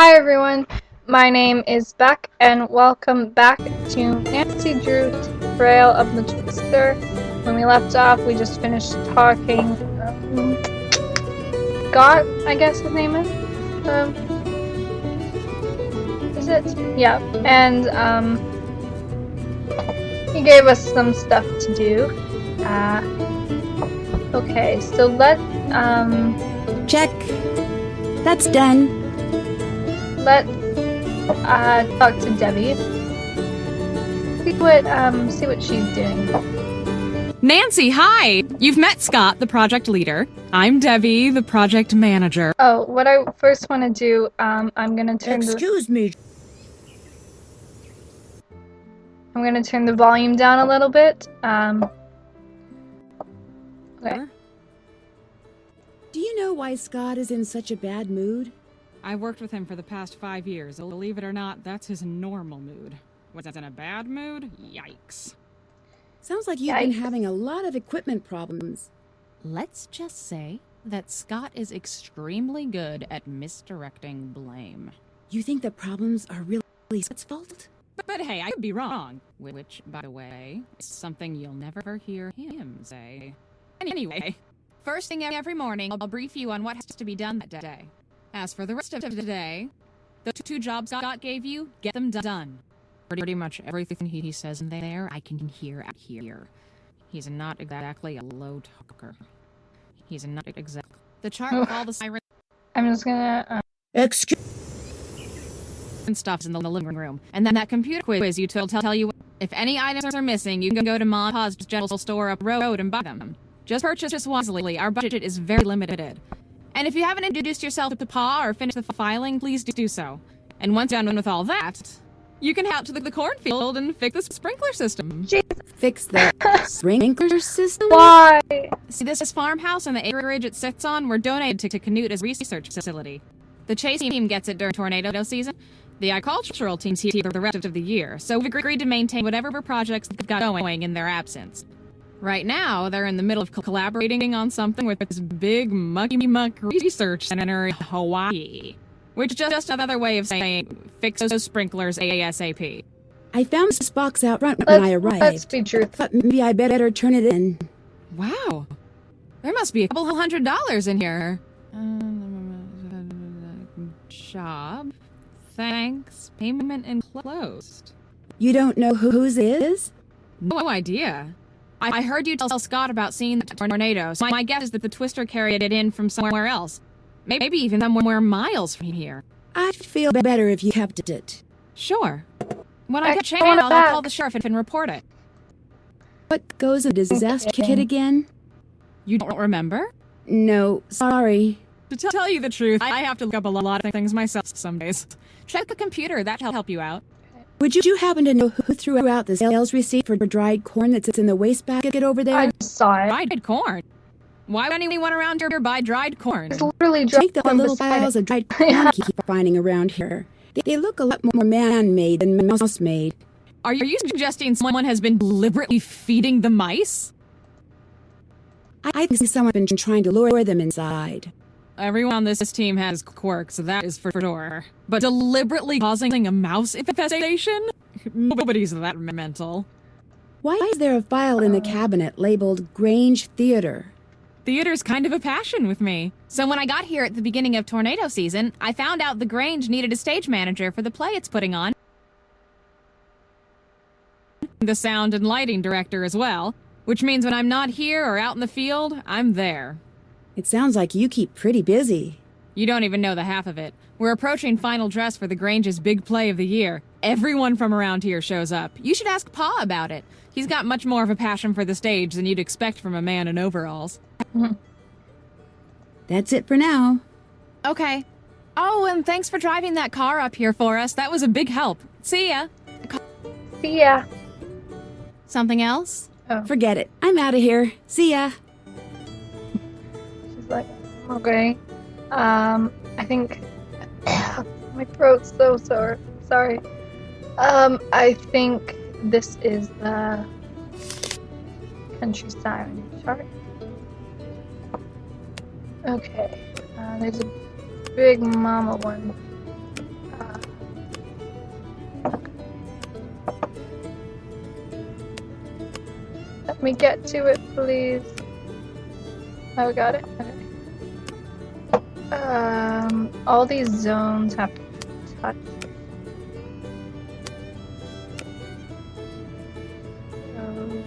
Hi everyone, my name is Beck and welcome back to Nancy Drew Trail of the Twister. When we left off, we just finished talking, Scott, I guess his name is it? Yeah, and he gave us some stuff to do. Okay, so check. That's done. Let's talk to Debbie. See what she's doing. Nancy, hi! You've met Scott, the project leader. I'm Debbie, the project manager. Oh, what I first want to do, I'm gonna turn I'm gonna turn the volume down a little bit. Okay. Do you know why Scott is in such a bad mood? I worked with him for the past 5 years. Believe it or not, that's his normal mood. Was that in a bad mood? Yikes. Sounds like you've been having a lot of equipment problems. Let's just say that Scott is extremely good at misdirecting blame. You think the problems are really Scott's fault? But hey, I could be wrong. Which, by the way, is something you'll never hear him say. Anyway, first thing every morning, I'll brief you on what has to be done that day. As for the rest of the day, the 2 jobs Scott gave you, get them done. Pretty much everything he says in there, I can hear out here. He's not exactly a low talker. He's not exactly... The chart with all the sirens... I'm just gonna... Excuse... and stuff's in the living room. And then that computer quiz you tell you if any items are missing, you can go to Mom and Pa's general store up the road and buy them. Just purchase wisely. Our budget is very limited. And if you haven't introduced yourself to Pa or finished the filing, please do so. And once done with all that, you can head out to the cornfield and fix the sprinkler system. Jesus. Fix the sprinkler system? Why? See, this farmhouse and the acreage it sits on were donated to Canute as a research facility. The chase team gets it during tornado season. The agricultural team's here the rest of the year, so we've agreed to maintain whatever projects they've got going in their absence. Right now, they're in the middle of collaborating on something with this big mucky-muck research center in Hawaii. Which is just another way of saying, fix those sprinklers ASAP. I found this box out front when I arrived. Let's be truthful. Thought maybe I better turn it in. Wow. There must be a couple $100 in here. Job. Thanks. Payment enclosed. You don't know whose it is? No idea. I heard you tell Scott about seeing the tornado, so my guess is that the Twister carried it in from somewhere else. Maybe even somewhere miles from here. I'd feel better if you kept it. Sure. When I get a chance, I'll call the sheriff and report it. What goes in a disaster kit again? You don't remember? No, sorry. To tell you the truth, I have to look up a lot of things myself some days. Check the computer, that'll help you out. Would you happen to know who threw out the sales receipt for dried corn that sits in the wastebasket over there? I saw it. Dried corn? Why would anyone around here buy dried corn? It's literally dried Take the corn little piles of dried corn you keep finding around here. They look a lot more man-made than mouse-made. Are you suggesting someone has been deliberately feeding the mice? I think someone's been trying to lure them inside. Everyone on this team has quirks, that is for sure. But deliberately causing a mouse infestation? Nobody's that mental. Why is there a file in the cabinet labeled Grange Theater? Theater's kind of a passion with me. So when I got here at the beginning of tornado season, I found out the Grange needed a stage manager for the play it's putting on. The sound and lighting director as well, which means when I'm not here or out in the field, I'm there. It sounds like you keep pretty busy. You don't even know the half of it. We're approaching final dress for the Grange's big play of the year. Everyone from around here shows up. You should ask Pa about it. He's got much more of a passion for the stage than you'd expect from a man in overalls. That's it for now. Okay. Oh, and thanks for driving that car up here for us. That was a big help. See ya. See ya. Something else? Oh. Forget it. I'm out of here. See ya. She's like, okay. I think my throat's so sore. Sorry. I think this is the country siren chart. Okay. There's a big mama one. Can we get to it, please? Oh, we got it. Okay. All these zones have to be touched. So...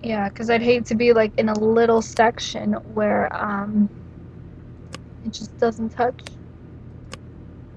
Yeah, because I'd hate to be like in a little section where it just doesn't touch.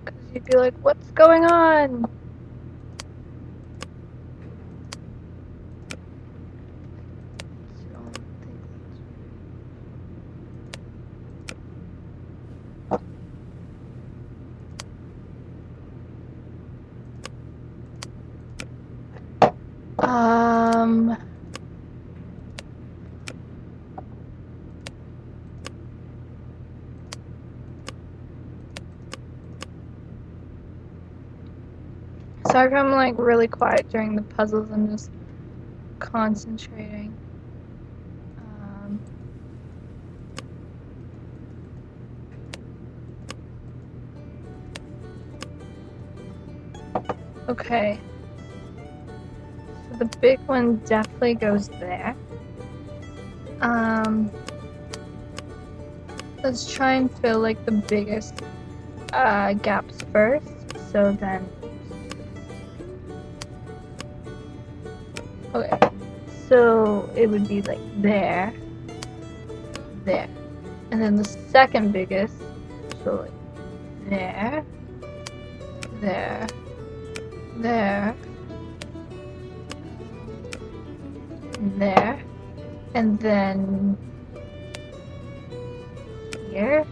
Because you'd be like, what's going on? Sorry if I'm like really quiet during the puzzles. I'm just concentrating. Okay. So the big one definitely goes there. Let's try and fill like the biggest gaps first. So then. Okay. So it would be like there, there, and then the second biggest. So like there, there, there, there, and then here.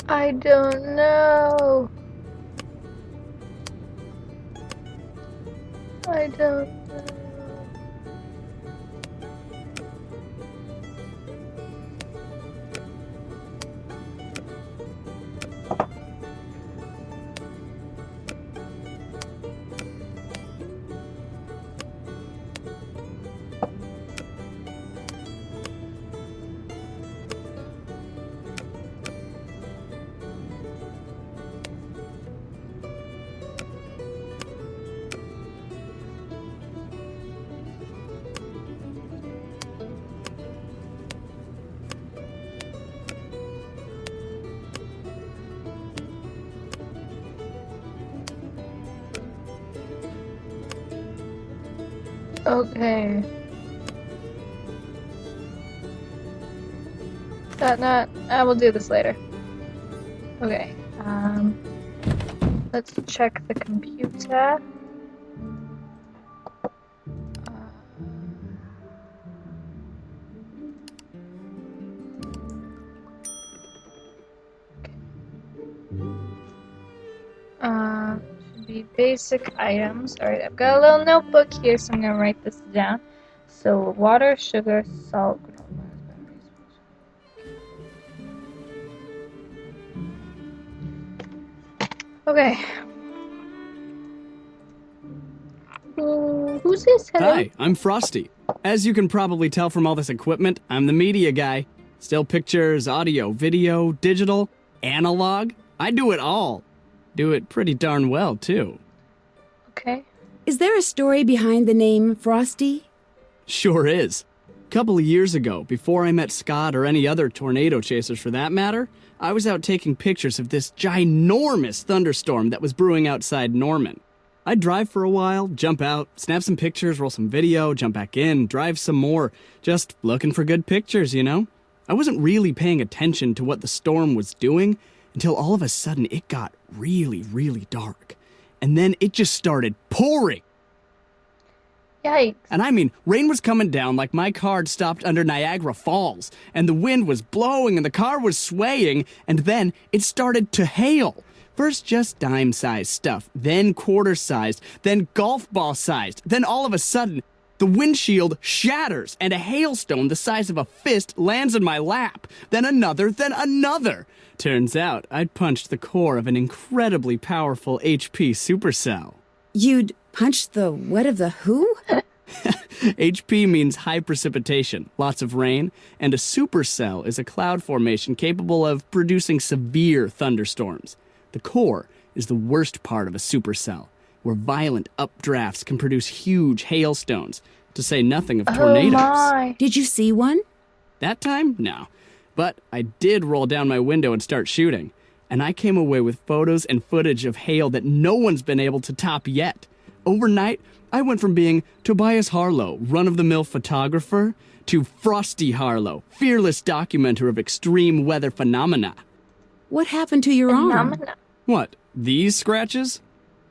I don't know. I don't know. Okay. I will do this later. Okay. Let's check the computer. Should be basic items. Alright, I've got a little notebook here, so I'm gonna write this down. So, water, sugar, salt, okay. Who's this? Hello? Hi, I'm Frosty. As you can probably tell from all this equipment, I'm the media guy. Still pictures, audio, video, digital, analog. I do it all. Do it pretty darn well, too. Okay. Is there a story behind the name Frosty? Sure is. A couple of years ago, before I met Scott or any other tornado chasers for that matter, I was out taking pictures of this ginormous thunderstorm that was brewing outside Norman. I'd drive for a while, jump out, snap some pictures, roll some video, jump back in, drive some more. Just looking for good pictures, you know? I wasn't really paying attention to what the storm was doing until all of a sudden it got really, really dark. And then it just started pouring. Yikes. And I mean, rain was coming down like my car had stopped under Niagara Falls, and the wind was blowing and the car was swaying, and then it started to hail. First just dime-sized stuff, then quarter-sized, then golf ball-sized, then all of a sudden, the windshield shatters and a hailstone the size of a fist lands in my lap. Then another, then another. Turns out I'd punched the core of an incredibly powerful HP supercell. You'd punched the what of the who? HP means high precipitation, lots of rain, and a supercell is a cloud formation capable of producing severe thunderstorms. The core is the worst part of a supercell, where violent updrafts can produce huge hailstones, to say nothing of tornadoes. Oh my. Did you see one? That time? No. But I did roll down my window and start shooting, and I came away with photos and footage of hail that no one's been able to top yet. Overnight, I went from being Tobias Harlow, run-of-the-mill photographer, to Frosty Harlow, fearless documenter of extreme weather phenomena. What happened to your arm? Phenomena. What, these scratches?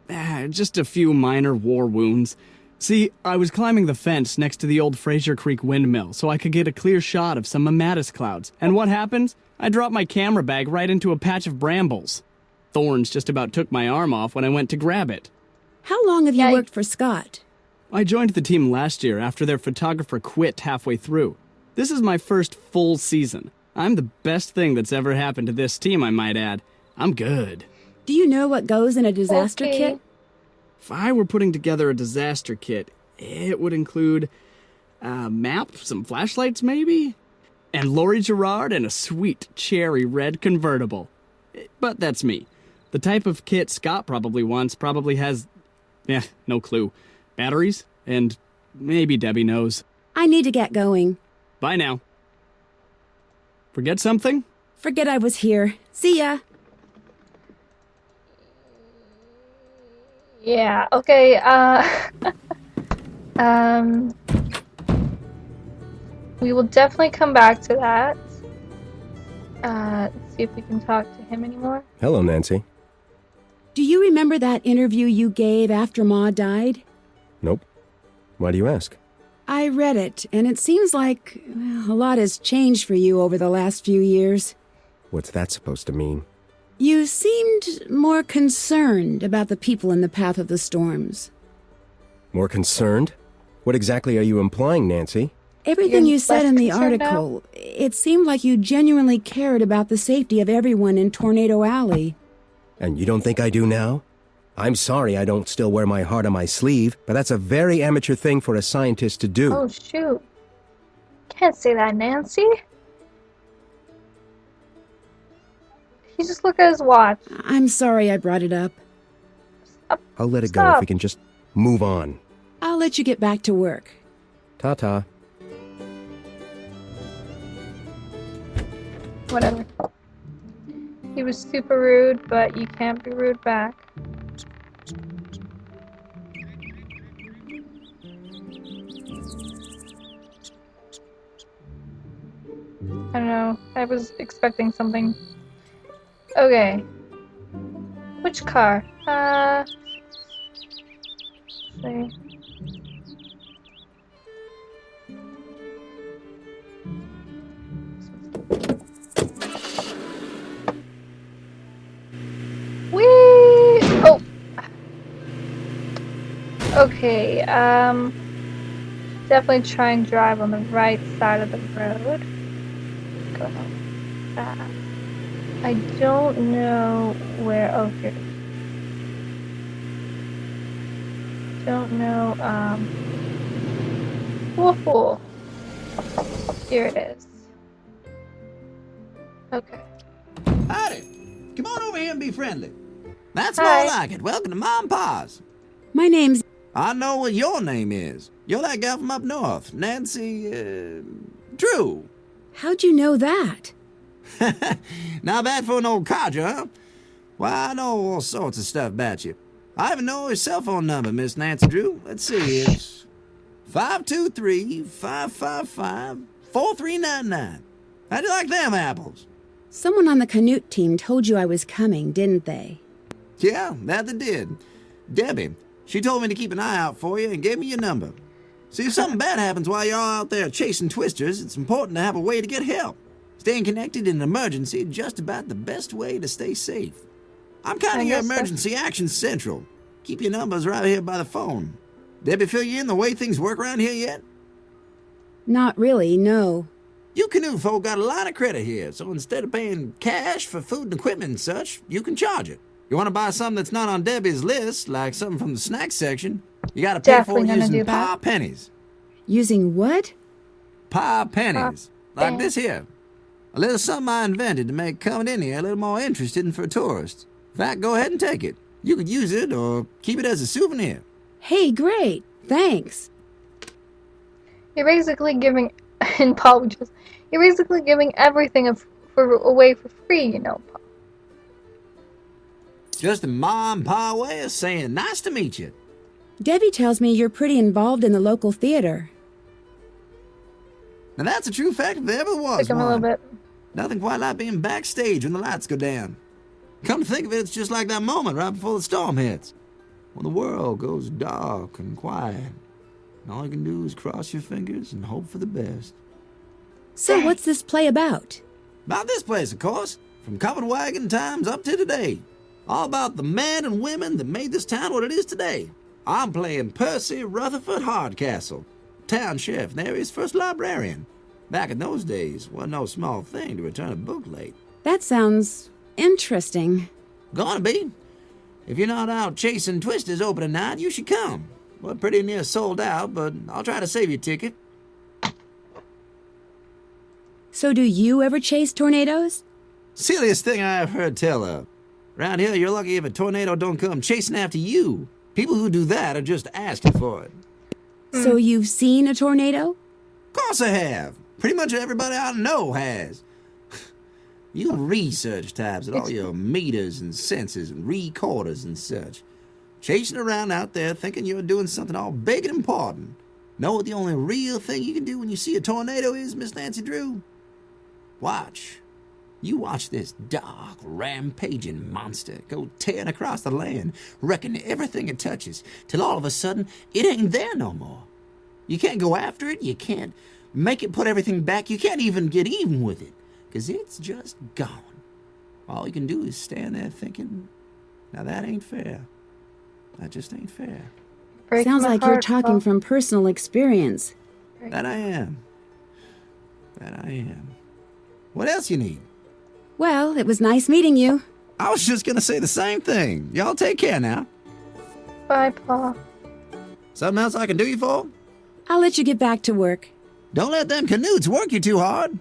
Just a few minor war wounds. See, I was climbing the fence next to the old Fraser Creek windmill so I could get a clear shot of some mammatus clouds. And what happens? I dropped my camera bag right into a patch of brambles. Thorns just about took my arm off when I went to grab it. How long have you Yikes. worked for Scott? I joined the team last year after their photographer quit halfway through. This is my first full season. I'm the best thing that's ever happened to this team, I might add. I'm good. Do you know what goes in a disaster Okay. kit? If I were putting together a disaster kit, it would include a map, some flashlights maybe, and Laurie Gerard and a sweet cherry red convertible. But that's me. The type of kit Scott probably wants probably has, no clue. Batteries, and maybe Debbie knows. I need to get going. Bye now. Forget something? Forget I was here. See ya. Yeah, okay, we will definitely come back to that. See if we can talk to him anymore. Hello, Nancy. Do you remember that interview you gave after Ma died? Nope. Why do you ask? I read it, and it seems like a lot has changed for you over the last few years. What's that supposed to mean? You seemed more concerned about the people in the path of the storms. More concerned? What exactly are you implying, Nancy? Everything You're you said less in the concerned now? article, it seemed like you genuinely cared about the safety of everyone in Tornado Alley. And you don't think I do now? I'm sorry I don't still wear my heart on my sleeve, but that's a very amateur thing for a scientist to do. Oh, shoot. Can't say that, Nancy. He just looked at his watch. I'm sorry I brought it up. I'll let it go Stop. if we can just move on. I'll let you get back to work. Ta-ta. Whatever. He was super rude, but you can't be rude back. I don't know. I was expecting something. Okay. Which car? Let's see. Whee! Oh! Okay, definitely try and drive on the right side of the road. Go fast. I don't know where, oh, here. Don't know, whoa. Here it is. Okay. Howdy. Come on over here and be friendly. That's Hi. more like it. Welcome to Mom and Pa's. My name's... I know what your name is. You're that gal from up north, Nancy, Drew. How'd you know that? Not bad for an old codger, huh? Why, I know all sorts of stuff about you. I even know your cell phone number, Miss Nancy Drew. Let's see, it's 523-555-4399. How'd you like them apples? Someone on the Canute team told you I was coming, didn't they? Yeah, that they did. Debbie, she told me to keep an eye out for you and gave me your number. See, if something bad happens while you're all out there chasing twisters, it's important to have a way to get help. Staying connected in an emergency is just about the best way to stay safe. I'm kind of your emergency action central. Keep your numbers right here by the phone. Debbie fill you in the way things work around here yet? Not really, no. You Canute folk got a lot of credit here, so instead of paying cash for food and equipment and such, you can charge it. You want to buy something that's not on Debbie's list, like something from the snack section, you got to pay for it using pa pennies. Using what? Pa pennies. Like this here. A little something I invented to make coming in here a little more interesting for tourists. In fact, go ahead and take it. You could use it or keep it as a souvenir. Hey, great. Thanks. You're basically giving, and Paul just, you're basically giving everything away for free, you know, Paul. Just a ma and pa way of saying nice to meet you. Debbie tells me you're pretty involved in the local theater. Now that's a true fact if there ever was Took him a little bit. Nothing quite like being backstage when the lights go down. Come to think of it, it's just like that moment right before the storm hits. When the world goes dark and quiet. And all you can do is cross your fingers and hope for the best. So what's this play about? About this place, of course. From covered wagon times up to today. All about the men and women that made this town what it is today. I'm playing Percy Rutherford Hardcastle, town sheriff and the area's first librarian. Back in those days, wasn't no small thing to return a book late. That sounds interesting. Gonna be. If you're not out chasing twisters opening night, you should come. We're pretty near sold out, but I'll try to save you a ticket. So do you ever chase tornadoes? Silliest thing I ever heard tell of. Around here, you're lucky if a tornado don't come chasing after you. People who do that are just asking for it. So you've seen a tornado? Of course I have. Pretty much everybody I know has. You research types at all your meters and sensors and recorders and such. Chasing around out there thinking you're doing something all big and important. Know what the only real thing you can do when you see a tornado is, Miss Nancy Drew? Watch. You watch this dark, rampaging monster go tearing across the land, wrecking everything it touches, till all of a sudden it ain't there no more. You can't go after it, you can't make it put everything back, you can't even get even with it, 'cause it's just gone. All you can do is stand there thinking, now that ain't fair. That just ain't fair. Sounds like you're talking from personal experience. That I am. That I am. What else you need? Well, it was nice meeting you. I was just gonna say the same thing. Y'all take care now. Bye, Paul. Something else I can do you for? I'll let you get back to work. Don't let them Canutes work you too hard.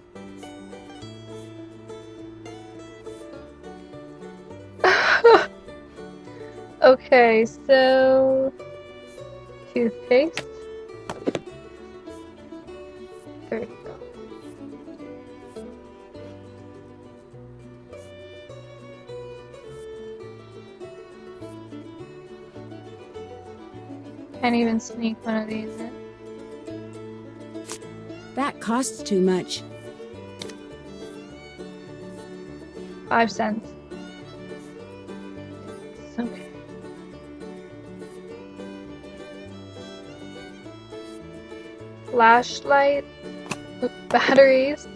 Okay, so toothpaste. There we go. Can't even sneak one of these in. That costs too much. 5 cents. Okay. Flashlight. Batteries.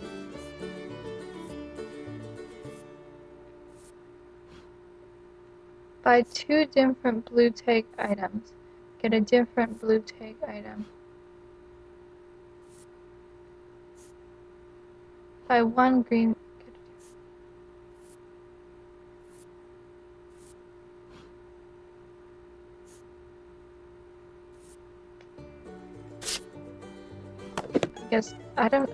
Buy 2 different blue tag items. Get a different blue tag item. Buy 1 green. Guess I don't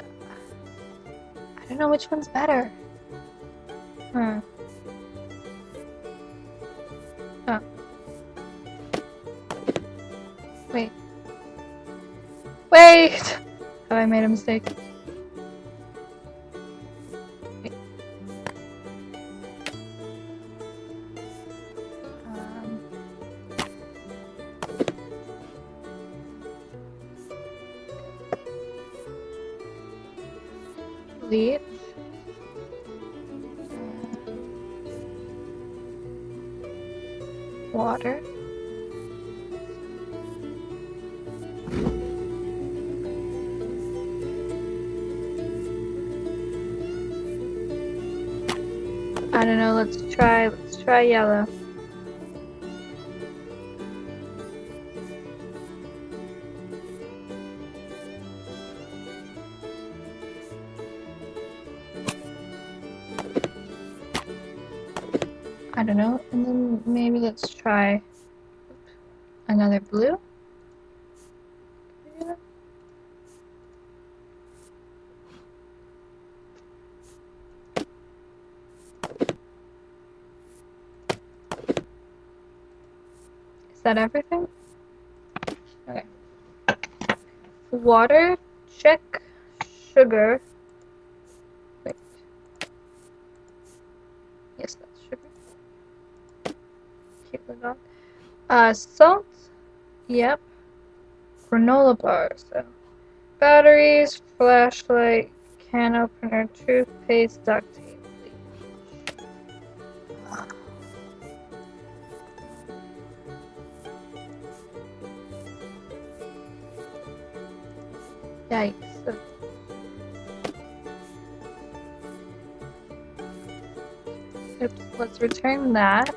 know which one's better. Oh. Wait! Have I made a mistake? Wait. bleach. Water. I don't know, let's try yellow. I don't know, and then maybe let's try another blue. Is that everything? Okay. Water, check, sugar. Wait. Yes, that's sugar. Keep it on. Salt. Yep. Granola bars. So. Batteries, flashlight, can opener, toothpaste, duct tape. Yikes. Oops, let's return that.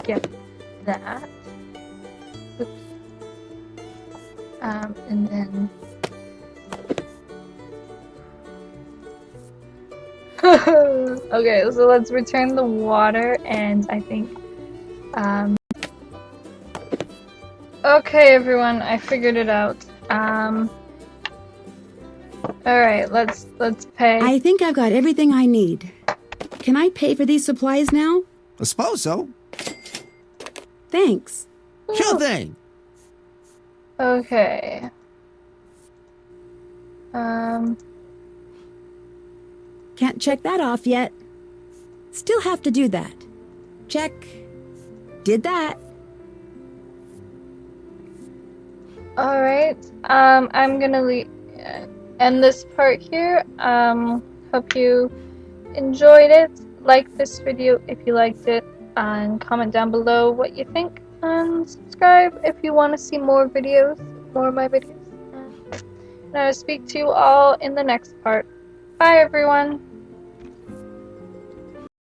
Get that. Oops. And then... Okay, so let's return the water, and I think, okay, everyone, I figured it out. Alright, let's pay. I think I've got everything I need. Can I pay for these supplies now? I suppose so. Thanks. Sure thing. Okay. Can't check that off yet. Still have to do that. Check. Did that. Alright, I'm gonna end this part here. Hope you enjoyed it. Like this video if you liked it, and comment down below what you think, and subscribe if you want to see more of my videos. And I'll speak to you all in the next part. Bye everyone!